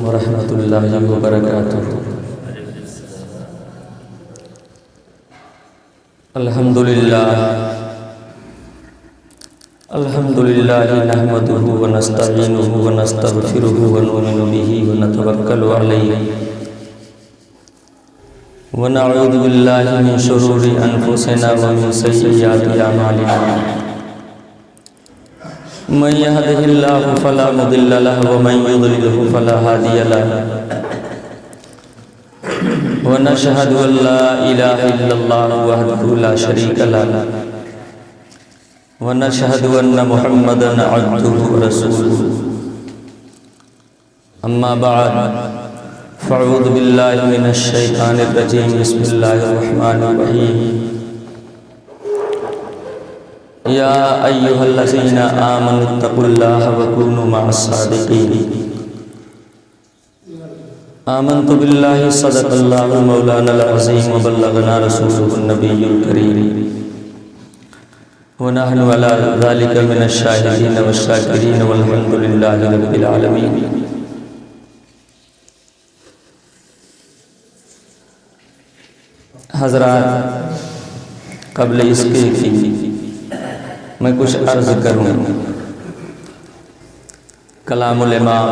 ورحمۃ اللہ وبرکاتہ۔ الحمدللہ نحمدہ ونستعینہ ونستغفرہ ونؤمن بہ ونتوکل علیہ ونعوذ باللہ من شرور انفسنا ومن سیئات اعمالنا، من يهده الله فلا مضل له ومن يضلل فلا هادي له، ونشهد أن لا إله إلا الله وحده لا شريك له، ونشهد أن محمدا عبده ورسوله، أما بعد فأعوذ بالله من الشيطان الرجيم، بسم الله الرحمن الرحيم، يا أيها الذين آمنوا اتقوا الله وكونوا مع الصادقين، آمنت بالله صدق الله مولانا العظيم وبلغنا رسوله النبي الكريم، ونحن على ذلك من الشاهدين والشاكرين والحمد لله رب العالمين۔ حضرات، قبل اس کے میں کچھ عرض کروں۔ کلام الامام،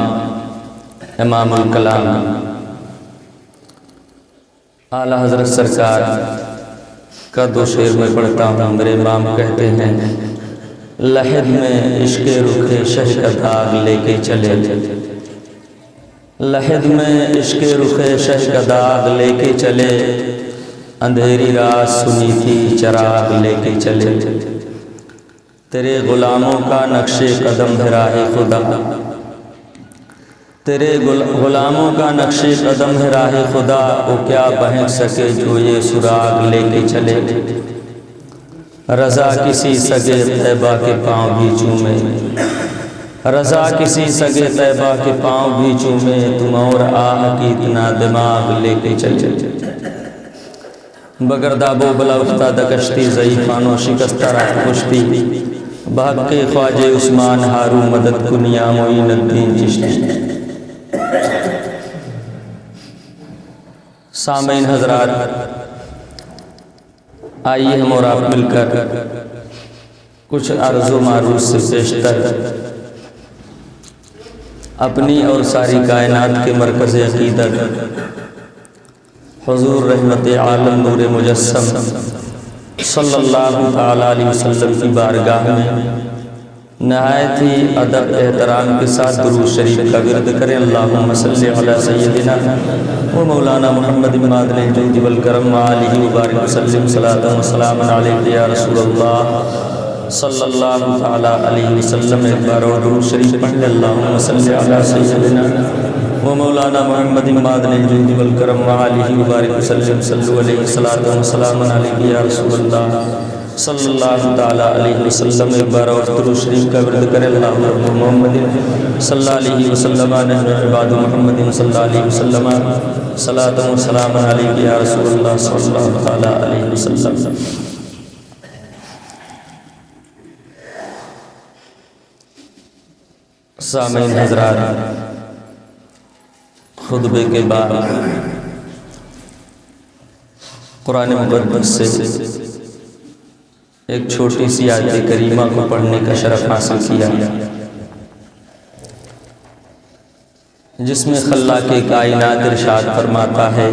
امام الکلام اعلیٰ حضرت سرکار کا دو شعر میں پڑھتا ہوں۔ میرے امام کہتے ہیں، لحد میں عشق رخ شہ کا داغ لے کے چلے، لحد میں عشق رخ شہ کا داغ لے کے چلے، اندھیری رات سنی تھی چراغ لے کے چلے، تیرے غلاموں کا نقش قدم ہے راہ خدا، تیرے غلاموں کا نقش قدم ہے راہ خدا، وہ کیا بہن سکے جو یہ سراغ لے کے چلے، رضا کسی سگے طیبہ کے پاؤں بھی چومے، رضا کسی سگے طیبہ کے پاؤں بھی چومے، تم اور آہ کی اتنا دماغ لے کے چلے، بگرداب و بلا افتادہ کشتی، ضعیفان و شکستہ راہ کشتی، بحق کے خواجہ عثمان ہارو مدد کنیا معین الدین چشتی۔ سامعین حضرات، آئیے ہم اور آپ مل کر کچھ عرض و معروض سے پیشتر اپنی اور ساری کائنات کے مرکز عقیدت حضور رحمت عالم نور مجسم صلی اللہ تعالیٰ علیہ وسلم کی بارگاہ میں نہایت ہی ادب احترام کے ساتھ درود شریف کا ورد کریں۔ اللہم صلی علی سیدنا و مولانا محمد معدن الجود والکرم وآلہ وبارک وسلم، صلاۃ و سلام علیک یا رسول اللہ صلی اللہ تعالیٰ علیہ وسلم۔ ایک بار اور درود شریف پڑھ لیں۔ اللہم صلی علی سیدنا و مولانا محمد معدن الجود والکرم وآلہ وبارک وسلم، صلو علیہ صلاۃ و سلام علیک یا رسول اللہ صلی اللہ تعالیٰ علیہ وسلم۔ ایک بار اور درود شریف کا ورد کریں۔ اللہم محمد صلی اللہ علیہ وسلم، نحن عباد محمد صلی اللہ علیہ وسلم، صلاۃ و سلام علیک یا رسول اللہ صلی اللہ تعالیٰ علیہ وسلم۔ سامعین حضرات، خطبے کے بعد قرآن مقدس سے ایک چھوٹی سی آیت کریمہ کو پڑھنے کا شرف حاصل کیا، جس میں خلاق کائنات ارشاد فرماتا ہے،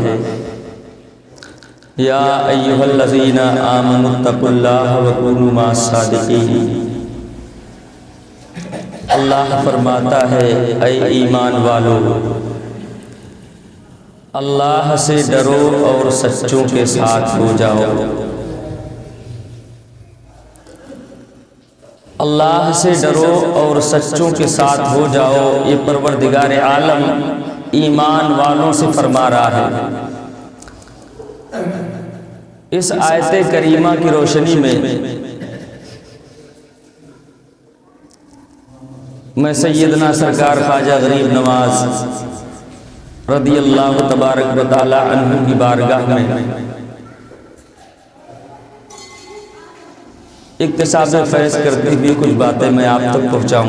یا ایھا الذین آمنوا اتقوا اللہ وکونوا مع الصادقین۔ اللہ فرماتا ہے، اے ایمان والو، اللہ سے ڈرو اور سچوں کے ساتھ ہو جاؤ۔ اللہ سے ڈرو اور سچوں کے ساتھ ہو جاؤ، یہ پروردگار عالم ایمان والوں سے فرما رہا ہے۔ اس آیت کریمہ کی روشنی میں میں سیدنا سرکار خواجہ غریب نواز رضی اللہ تبارک و تعالی عنہ کی بارگاہ میں اکتساب فیض کرتی ہوئی کچھ باتیں میں آپ تک پہنچاؤں۔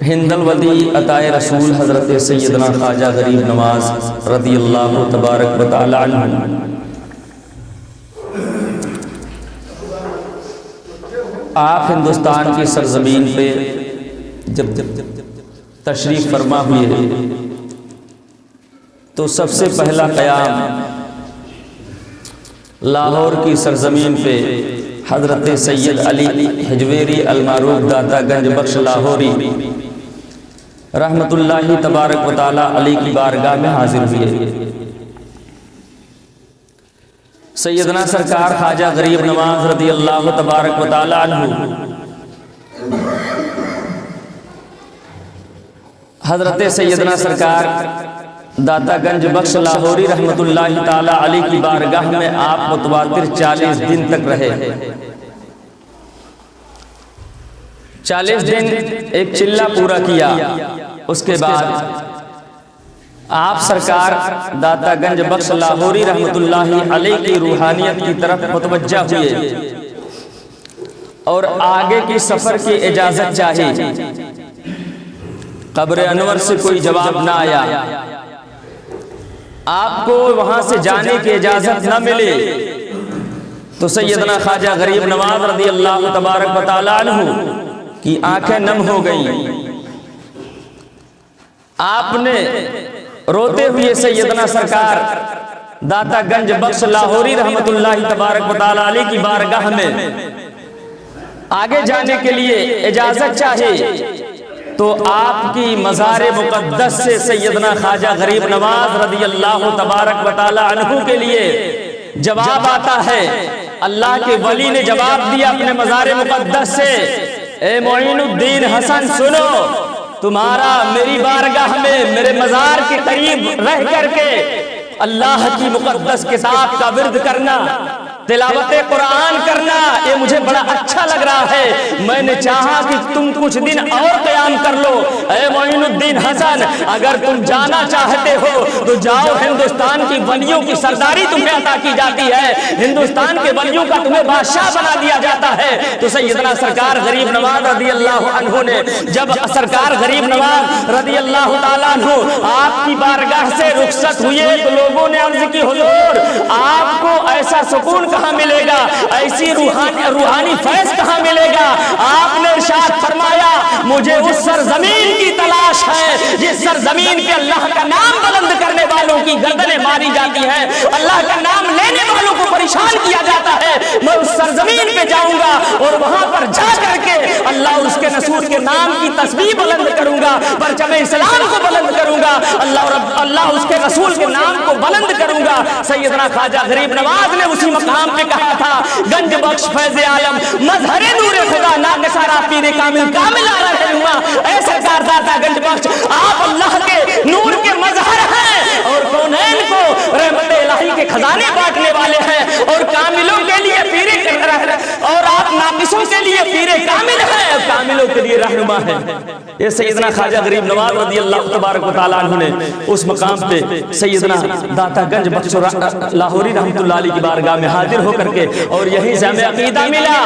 ہند الودی عطائے رسول حضرت سیدنا خواجہ غریب نواز رضی اللہ تبارک و تعالی عنہ آپ ہندوستان کی سرزمین پہ جب تشریف فرما ہوئے تو سب سے پہلا قیام لاہور کی سرزمین پہ حضرت سید علی حجویری المعروف داتا گنج بخش لاہوری رحمت اللہ تبارک و تعالی علی کی بارگاہ میں حاضر ہوئے۔ سیدنا سرکار خواجہ غریب نواز رضی اللہ تبارک و تعالی عنہ حضرت سیدنا سرکار داتا گنج بخش لاہوری رحمت اللہ تعالی علی کی بارگاہ میں آپ متواتر 40 دن تک رہے۔ 40 دن ایک چلہ پورا کیا، اس کے بعد آپ سرکار داتا گنج بخش لاہوری رحمت اللہ علیہ کی روحانیت کی طرف متوجہ ہوئے اور آگے کی سفر کی اجازت چاہی۔ قبر انور سے کوئی جواب نہ آیا، آپ کو وہاں سے جانے کی اجازت نہ ملے تو سیدنا خواجہ غریب نواز رضی اللہ تبارک و تعالی عنہ کی آنکھیں نم ہو گئیں۔ آپ نے روتے ہوئے سیدنا سرکار داتا گنج بخش لاہوری رحمت اللہ تبارک و تعالی علیہ کی بارگاہ میں آگے جانے کے لیے اجازت چاہے تو آپ کی مزار مقدس سے سیدنا خواجہ غریب نواز رضی اللہ تبارک و تعالی عنہ کے لیے جواب آتا ہے۔ اللہ کے ولی نے جواب دیا اپنے مزار مقدس سے، اے معین الدین حسن سنو، تمہارا میری بارگاہ میں میرے مزار کے قریب رہ کر کے اللہ کی مقدس کتاب کا ورد کرنا، تلاوت قرآن کرنا، یہ مجھے بڑا اچھا لگ رہا ہے۔ میں نے چاہا کہ تم کچھ دن اور قیام کر لو۔ اے معین الدین حسن، اگر تم جانا چاہتے ہو تو جاؤ، ہندوستان کی ولیوں کی سرداری تمہیں عطا کی جاتی ہے، ہندوستان کے ولیوں کا تمہیں بادشاہ بنا دیا جاتا ہے۔ تو سیدنا سرکار غریب نواز رضی اللہ عنہ نے جب سرکار غریب نواز رضی اللہ تعالیٰ عنہ آپ کی بارگاہ سے رخصت ہوئے تو لوگوں نے عرض کی، حضور آپ کو ایسا سکون کہاں ملے گا، ایسی روحانی فیض کہاں ملے گا؟ آپ نے ارشاد فرمایا، مجھے اس سرزمین کی تلاش ہے جس سرزمین پہ اللہ کا نام بلند کرنے والوں کی گردنیں ماری جاتی ہیں، اللہ کا نام لینے والوں کو پریشان کیا جاتا ہے۔ میں اس سرزمین پہ جاؤں گا اور وہاں پر جا کر کے اللہ اور اس کے رسول کے نام کی تسبیح بلند کروں گا، پرچم اسلام کو بلند کروں گا، اللہ اس کے رسول کے نام کو بلند کروں گا۔ سیدنا خواجہ غریب نواز نے اسی مقام پہ کہا تھا، گنج بخش فیض عالم مظہر نور خدا ناگسارا پیر کامل کامل آ رہے ہوا۔ اے سرکار داتا گنج بخش، آپ اللہ کے نور کے مظہر ہیں اور کونین کو رحمت الہی کے خزانے بانٹنے والے ہیں، اور کاملوں کے لیے پیر اور آپ ناقصوں کے لیے پیر کامل ہیں اور کاملوں کے لیے رہنما ہیں۔ یہ سیدنا خواجہ غریب نواز رضی اللہ تبارک و تعالیٰ عنہ نے اس مقام پہ سیدنا داتا گنج بخش لاہوری رحمت اللہ علیہ کی بارگاہ میں حاضر ہو کر کے اور یہی سے ہمیں عقیدہ ملا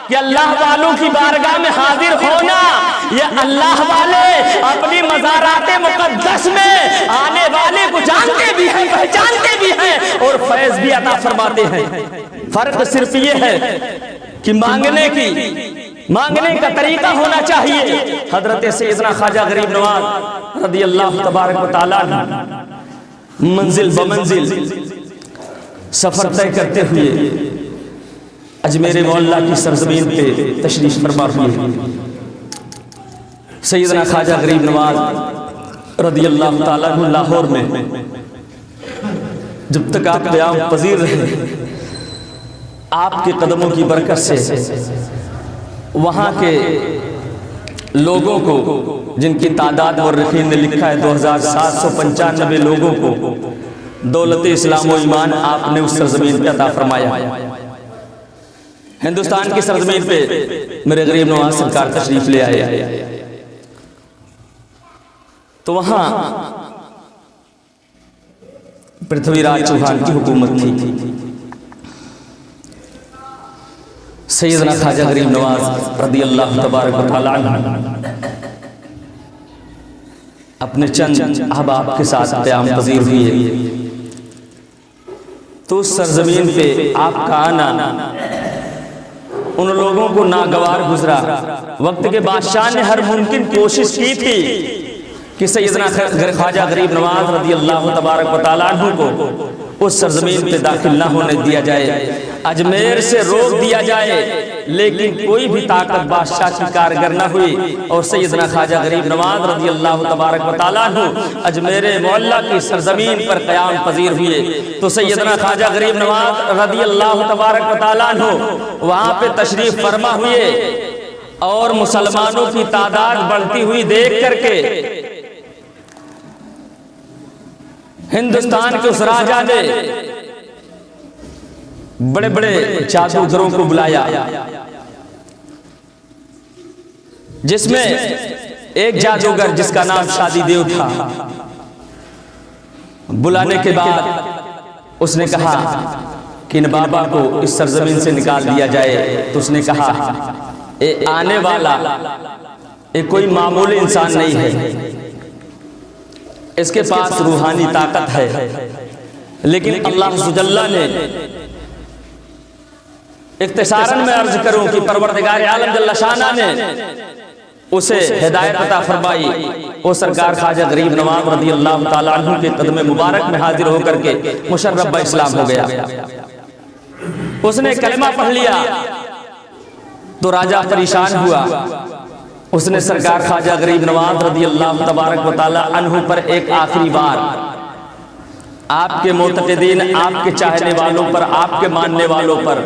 کہ اللہ والوں کی بارگاہ میں حاضر ہونا، یہ اللہ والے اپنی مزارات مقدس میں آنے والے کو جانتے بھی ہیں، پہچانتے بھی ہیں اور فیض بھی عطا فرماتے ہیں۔ فرق صرف یہ ہے کہ مانگنے کا طریقہ ہونا چاہیے۔ حضرت سیدنا خواجہ غریب نواز رضی اللہ تبارک و تعالیٰ منزل بمنزل سفر طے کرتے ہوئے اجمیر مولا کی سرزمین پہ تشریف فرما ہوئے۔ سیدنا خواجہ غریب نواز رضی اللہ تعالیٰ عنہ لاہور میں جب تک آپ قیام پذیر رہے، آپ کے قدموں کی برکت سے وہاں کے لوگوں کو، جن کی تعداد مورخین نے لکھا ہے 2795 لوگوں کو دولت اسلام و ایمان آپ نے اس سرزمین پہ عطا فرمایا۔ ہندوستان کی سرزمین پہ میرے غریب نواز سرکار تشریف لے آئے تو وہاں پرتھوی راج چوہان کی حکومت تھی۔ سیدنا خواجہ غریب نواز رضی اللہ تبارک و تعالیٰ عنہ اپنے چند احباب کے ساتھ قیام پذیر ہوئے تو اس سرزمین پہ آپ کا آنا ان لوگوں کو ناگوار گزرا۔ وقت کے بادشاہ نے ہر ممکن کوشش کی تھی کہ سیدنا خواجہ غریب نواز رضی اللہ تبارک و تعالیٰ عنہ کو اس سرزمین پہ داخل نہ ہونے دیا جائے، اجمیر سے روک دیا جائے، لیکن کوئی بھی طاقت بادشاہ کی کارگر نہ ہوئی اور سیدنا خواجہ غریب نواز رضی اللہ تبارک و تعالیٰ عنہ اجمیر معلیٰ کی سرزمین پر قیام پذیر ہوئے۔ تو سیدنا خواجہ غریب نواز رضی اللہ تبارک و تعالیٰ عنہ وہاں پہ تشریف فرما ہوئے اور مسلمانوں کی تعداد بڑھتی ہوئی دیکھ کر کے ہندوستان کے اس راجہ نے بڑے بڑے جادوگروں کو بلایا، جس میں ایک جادوگر جس کا نام شادی دیو تھا، بلانے کے بعد اس نے کہا کہ ان بابا کو اس سرزمین سے نکال دیا جائے۔ تو اس نے کہا اے آنے والا یہ کوئی معمولی انسان نہیں ہے، اس کے پاس روحانی طاقت ہے، لیکن اللہ جل نے اختصاراً میں عرض کروں کہ پروردگار عالم جل شانہ نے اسے ہدایت عطا فرمائی۔ وہ سرکار خواجہ غریب نواز رضی اللہ تعالیٰ عنہ کے قدم مبارک میں حاضر ہو کر کے مشرف اسلام ہو گیا۔ اس نے کلمہ پڑھ لیا تو راجہ پریشان ہوا۔ اس نے سرکار خواجہ غریب نواز رضی اللہ تبارک و تعالیٰ عنہ پر ایک آخری بار آپ کے معتقدین، آپ کے چاہنے والوں پر، آپ کے ماننے والوں پر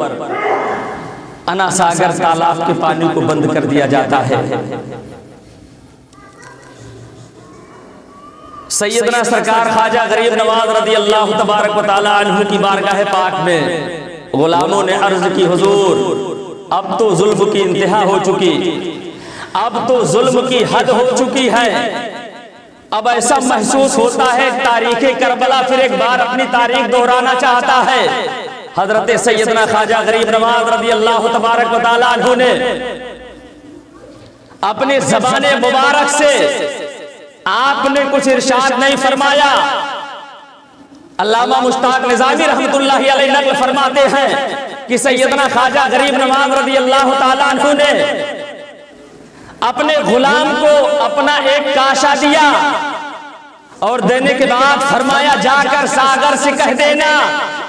انا ساگر تالاب کے پانی کو بند کر دیا جاتا ہے۔ سیدنا سرکار خواجہ غریب نواز رضی اللہ تبارک و تعالیٰ عنہ کی بارگاہ پاک میں غلاموں نے عرض کی حضور اب تو ظلم کی انتہا ہو چکی، اب تو ظلم کی حد ہو چکی ہے، اب ایسا محسوس ہوتا ہے تاریخ کربلا پھر ایک بار اپنی تاریخ دہرانا چاہتا ہے۔ حضرت سیدنا خواجہ غریب نواز رضی اللہ تبارک و تعالیٰ عنہ نے اپنے زبان مبارک سے آپ نے کچھ ارشاد نہیں فرمایا۔ علامہ مشتاق نظامی رحمت اللہ علیہ نقل فرماتے ہیں کہ سیدنا خواجہ غریب نواز رضی اللہ تعالیٰ عنہ نے اپنے غلام کو اپنا ایک کاشا دیا اور دینے کے بعد فرمایا جا کر ساگر سے کہہ دینا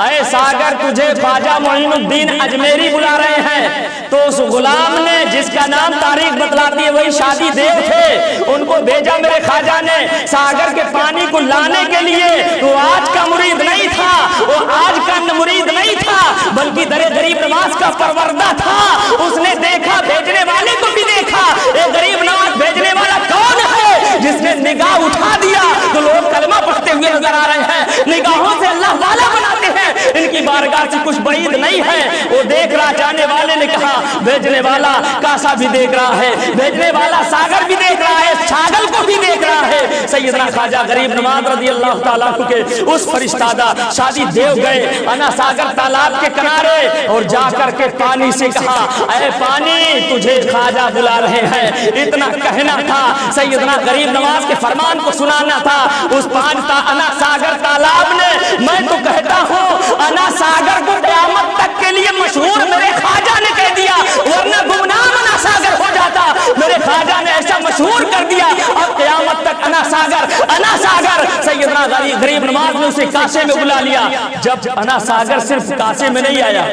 اے ساگر تجھے خواجہ معین الدین اجمیری بلا رہے ہیں۔ تو اس غلام نے جس کا نام تاریخ بتلاتی ہے وہی شادی دیو تھے، ان کو بھیجا میرے خواجہ نے ساگر کے پانی کو لانے کے لیے۔ وہ آج کا مرید نہیں تھا، وہ آج کا مرید نہیں تھا، بلکہ در غریب نواز کا پروردہ تھا۔ اس نے دیکھا بھیجنے والے کو بھی دیکھا، اے غریب نواز بھیجنے والا کون ہے؟ جس نے نگاہ اٹھا دیا تو لوگ کلمہ پڑھتے ہوئے نظر آ رہے ہیں، نگاہوں سے اللہ والا بناتے ہیں، ان کی بارگاہ سے کچھ بعید نہیں ہے۔ وہ دیکھ رہا، جانے والے نے کہا بھیجنے والا کاسا بھی دیکھ رہا ہے، بھیجنے والا ساگر بھی دیکھ رہا ہے، چھاگل کو بھی دیکھ رہا ہے۔ سیدنا خواجہ غریب نواز رضی اللہ تعالیٰ عنہ کے اس فرشتادہ شادی دیو گئے انا ساگر تالاب کے کنارے اور جا کر کے پانی سے کہا اے پانی تجھے خواجہ بلا رہے ہیں۔ اتنا کہنا تھا، سیدنا غریب نواز کے فرمان کو سنانا تھا۔ اس انا ساگر تالاب نے، میں تو کہتا ہوں انا ساگر کو قیامت تک کے لیے مشہور میرے خواجہ نے کہہ دیا، ورنہ گمنام انا ساگر ہو جاتا۔ میرے خواجہ نے ایسا مشہور کر دیا، اب قیامت تک انا ساگر سیدنا غریب نواز نے اسے کاسے میں بلا لیا۔ جب انا ساگر صرف کاسے میں نہیں آیا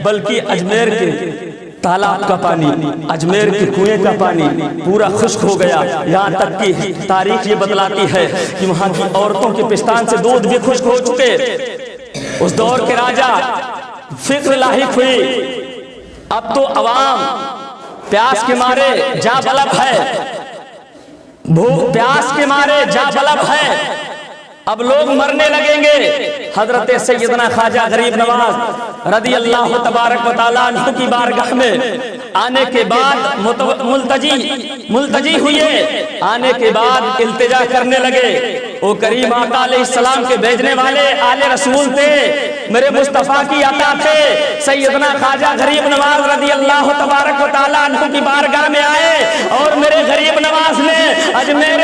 بلکہ اجمیر کے تالاب کا پانی، اجمیر کے کنویں کا پانی پورا خشک ہو گیا۔ یہاں تک کہ تاریخ یہ بتلاتی ہے کہ وہاں کی عورتوں کے پستان سے دودھ بھی خشک ہو چکے۔ اس دور کے راجہ فکر لاحق ہوئی، اب تو عوام پیاس کے مارے جاں بلب ہے، پیاس کے مارے جاں بلب ہے، اب لوگ مرنے لگیں گے۔ حضرت سیدنا خواجہ غریب نواز رضی اللہ تبارک و تعالیٰ عنہ کی بارگاہ میں آنے کے بعد ملتجی ہوئے، آنے کے بعد التجا کرنے لگے۔ وہ کریم آقا علیہ السلام کے بھیجنے والے آل رسول تھے، میرے مصطفیٰ کی عطا تھے۔ سیدنا خواجہ غریب نواز رضی اللہ تبارک و تعالیٰ عنہ کی بارگاہ میں آئے اور میرے غریب نواز نے اجمیر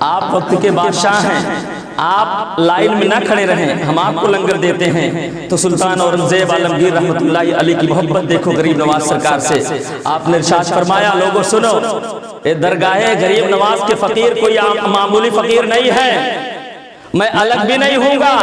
آپ وقت کے بادشاہ ہیں، آپ لائن میں نہ کھڑے رہیں، ہم آپ کو لنگر دیتے ہیں۔ تو سلطان اورنگزیب عالمگیر رحمۃ اللہ علیہ کی محبت دیکھو غریب نواز سرکار سے۔ آپ نے ارشاد فرمایا لوگوں سنو، اے درگاہ غریب نواز کے فقیر کوئی معمولی فقیر نہیں ہے، میں الگ بھی نہیں ہوں گا،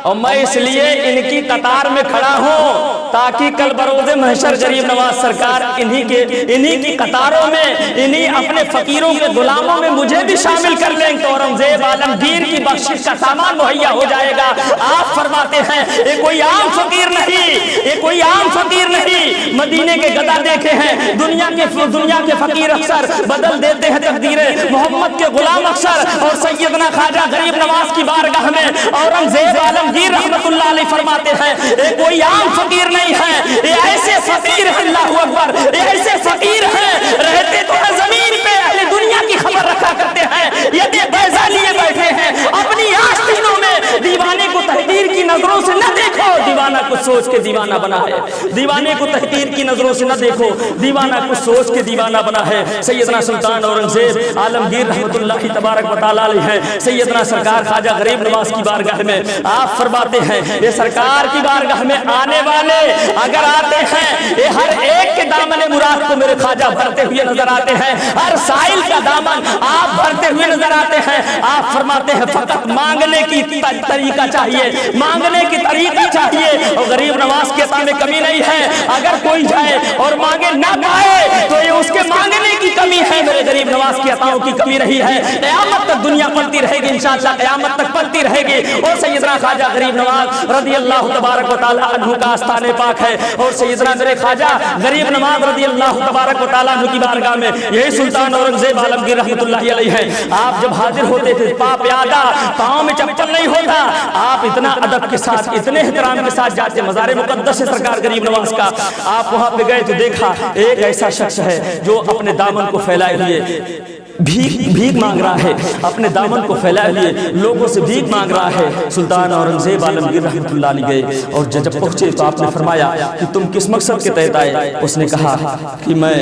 اور میں اس لیے ان کی قطار میں کھڑا ہوں تاکہ کل بروز محشر غریب نواز سرکار انہی کی قطاروں میں، انہی اپنے فقیروں کے غلاموں میں مجھے بھی شامل کر لیں تو اورنگزیب عالمگیر کی بخشش کا سامان مہیا ہو جائے گا۔ آپ فرماتے ہیں یہ کوئی عام فقیر نہیں، یہ کوئی عام فقیر نہیں، مدینے کے گدا دیکھے ہیں، دنیا کے فقیر اکثر بدل دیتے ہیں تقدیریں، محمد کے غلام اکثر، اور سیدنا خواجہ غریب نواز کی بارگاہ میں اورنگزیب عالمگیر رحمت اللہ علیہ فرماتے ہیں یہ کوئی عام فقیر نہیں ہے، یہ ایسے فقیر ہیں، اللہ اکبر، یہ ایسے فقیر ہیں رہتے تو زمین پہ اہل دنیا کی خبر رکھا کرتے ہیں، یہ بیضا لیے بیٹھے ہیں، اپنی آستینوں میں دیوانے کو تحقیر کی نظروں سے نہ دیکھو، دیوانہ کچھ سوچ کے دیوانہ بنا ہے، دیوانے کو تحقیر کی نظروں سے نہ دیکھو، دیوانہ کچھ سوچ کے دیوانہ بنا ہے۔ سیدنا سلطان اورنگزیب عالمگیر رحمت اللہ تبارک و تعالیٰ علیہ ہیں، سیدنا سرکار خواجہ غریب نواز کی بارگاہ میں آپ فرماتے ہیں یہ سرکار کی بارگاہ میں آنے والے اگر آتے ہیں یہ ہر ایک کے دامن مراد کو میرے خواجہ بھرتے ہوئے نظر آتے ہیں، ہر سائل کا دامن آپ بھرتے ہوئے نظر آتے ہیں۔ آپ فرماتے ہیں فقط مانگنے کی طریقہ چاہیے، مانگنے کی طریقہ چاہیے، اور غریب نواز کے عطا میں کمی نہیں ہے، اگر کوئی جائے اور مانگے نہ پائے تو یہ اس کے مانگنے کی کمی ہے، میرے غریب نواز کی عطاؤں کی کمی رہی ہے۔ قیامت تک دنیا پلتی رہے گی، انشاءاللہ قیامت تک پلتی رہے گی، اور سیدنا خواجہ غریب نواز رضی اللہ تبارک و تعالیٰ عنہ کا آستان پاک ہے، اور سیدنا میرے خواجہ غریب نواز رضی اللہ تبارک و تعالیٰ عنہ کی بارگاہ میں یہی سلطان اورنگزیب عالمگیر رحمت اللہ علیہ ہے۔ آپ جب حاضر ہوتے تھے پا پیادہ، پاؤں میں چپل نہیں ہوتا، آپ اتنا ادب کے ساتھ، اتنے احترام کے ساتھ جاتے، مزار مقدس ہے سرکار غریب نواز کا، آپ وہاں پہ گئے تو دیکھا ایک ایسا شخص ہے جو اپنے دامن کو پھیلائے ہوئے بھیک مانگ رہا ہے، اپنے دامن کو پھیلائے ہوئے لوگوں سے بھیک مانگ رہا ہے۔ سلطان اورنگزیب عالمگیر رحمت اللہ علیہ گئے، اور جب پہنچے تو آپ نے فرمایا کہ تم کس مقصد کے تحت آئے؟ اس نے کہا کہ میں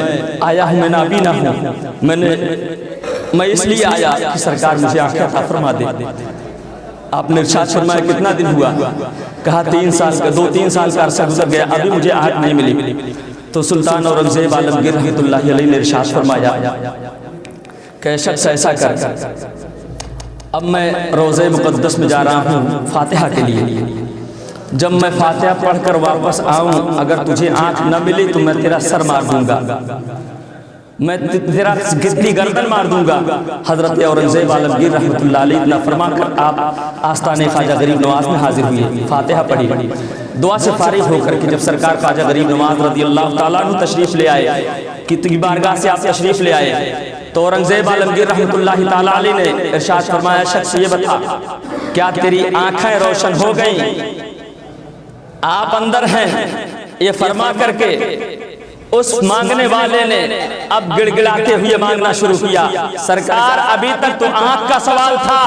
آیا ہوں، میں نابینا ہوں، میں اس لیے آیا کہ سرکار مجھے آنکھیں عطا فرما دے۔ آپ نے ارشاد فرمایا کتنا دن ہوا؟ کہا 3 سال کا، 2-3 سال کا عرصہ گزر گیا، ابھی مجھے آنکھ نہیں ملی۔ تو سلطان اورنگزیب عالمگیر رحمت اللہ علیہ نے ارشاد فرمایا کہ شخص ایسا کر، اب میں روضہ مقدس میں جا رہا ہوں فاتحہ کے لیے، جب میں فاتحہ پڑھ کر واپس آؤں اگر تجھے آنکھ نہ ملی تو میں تیرا سر مار دوں گا، میں تیرا گدی گردن مار دوں گا۔ حضرت اورنگزیب عالمگیر رحمت اللہ علیہ اتنا فرما کر آپ آستان خواجہ غریب نواز میں حاضر ہوئے، فاتحہ پڑھی، دعا سے فارغ ہو کر کے جب سرکار خواجہ غریب نواز رضی اللہ تعالیٰ عنہ تشریف لے آئے، کی بارگاہ سے آپ تشریف لے آئے، تو اورنگزیب عالمگیر رحمت اللہ تعالیٰ علیہ نے ارشاد فرمایا شخص یہ بتا کیا تیری آنکھیں روشن ہو گئیں؟ آپ اندر ہیں؟ یہ فرما کر کے اس مانگنے والے نے اب گڑ گڑاتے ہوئے مانگنا شروع کیا، سرکار ابھی تک تو آنکھ کا سوال تھا،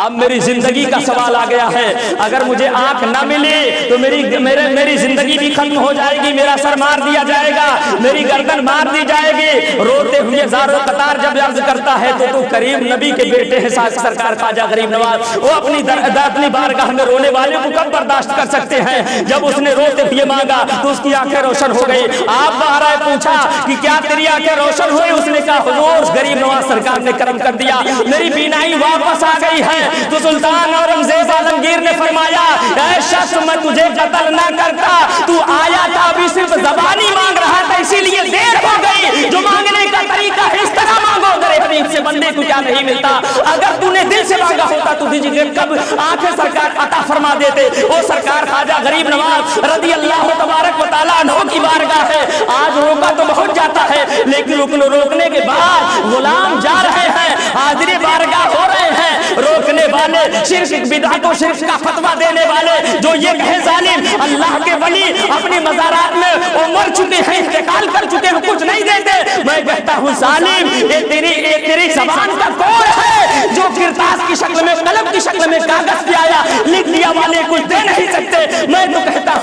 اب میری زندگی کا سوال آ گیا ہے، اگر مجھے آنکھ نہ ملی تو میری زندگی بھی ختم ہو جائے گی، میرا سر مار دیا جائے گا، میری گردن مار دی جائے گی۔ روتے ہوئے زار و قطار جب عرض کرتا ہے تو کریم نبی کے بیٹے ہیں سرکار خواجہ غریب نواز، وہ اپنی بارگاہ میں رونے والے کو کب برداشت کر سکتے ہیں؟ جب اس نے روتے ہوئے مانگا تو اس کی آنکھیں روشن ہو گئی۔ آپ باہر آئے، پوچھا کہ کیا تیری آنکھیں روشن ہوئی؟ اس نے کہا حضور غریب نواز سرکار نے کرم کر دیا، میری بینائی واپس آ گئی ہے۔ تو سلطان اورنگزیب عالمگیر نے فرمایا اے شخص میں تجھے قتل نہ کرتا، تو آیا تھا ابھی صرف زبانی مانگ رہا تھا اسی لیے دیر ہو گئی، جو مانگنے کا طریقہ ہے اس طرح مانگو، میرے حبیب سے بندے کو کیا نہیں ملتا، اگر تو نے دل سے مانگا ہوتا تو تجھے کب آنکھیں سرکار عطا فرما دیتے۔ وہ سرکار خواجہ غریب نواز رضی اللہ تبارک و تعالیٰ عنہ کی بارگاہ ہے، آج روکا تو بہت جاتا ہے لیکن روکنے کے بعد غلام جا رہے ہیں، حاضر بارگاہ ہو رہے ہیں، روکنے والے شرک بدعت و شرک کا فتویٰ دینے والے جو یہ کہے ظالم اللہ کے ولی اپنی مزارات میں وہ مر چکے ہیں، انتقال کر چکے ہیں، کچھ نہیں دیتے، میں کہتا ہوں ظالم یہ تیری زبان کا کوڑ ہے جو کرتاس کی شکل میں، قلم کی شکل میں کاغذ پہ آیا، لکھ دیا والے کچھ دے نہیں سکتے۔ میں تو کہتا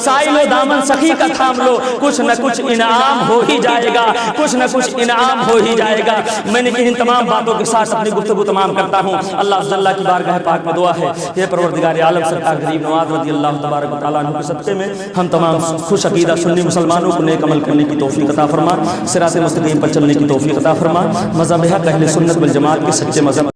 سائل و دامن سخی کا تھام لو، کچھ نہ کچھ انعام ہو ہی جائے گا، کچھ نہ کچھ انعام ہو ہی جائے گا۔ میں نے ان تمام باتوں کے ساتھ اپنی گفتگو تمام کرتا ہوں۔ اللہ عز وجل کی بارگاہ پاک میں دعا ہے، یہ پروردگار عالم سرکار غریب نواز رضی اللہ تبارک و تعالیٰ عنہ کے صدقے میں ہم تمام خوش عقیدہ سنی مسلمانوں کو نیک عمل کرنے کی توفیق عطا فرما، صراط مستقیم پر چلنے کی توفیق عطا فرما، مذہب حق اہل سنت والجماعت کے سچے مذہب